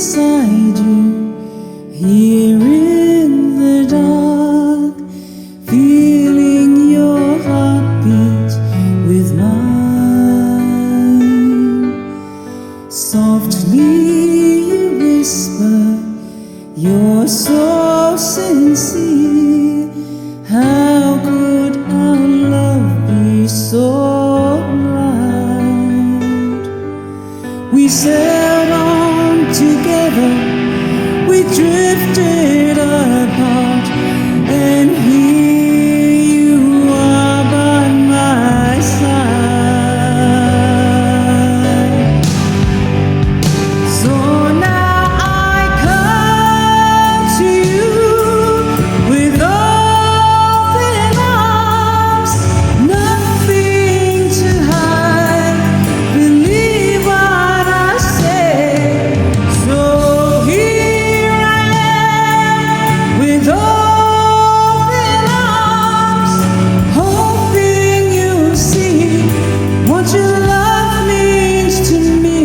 beside you, here in the dark, feeling your heartbeat with mine. Softly you whisper, you're so sincere. How could our love be so blind? We sailed on together, we drifted apart, and here you are by my side. So now I come to you with open arms, nothing to hide. Believe what I say. So here I am with open arms, hoping you'll see what your love means to me.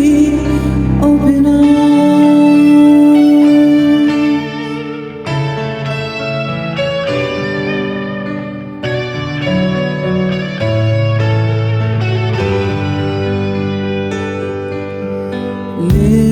Open arms. Live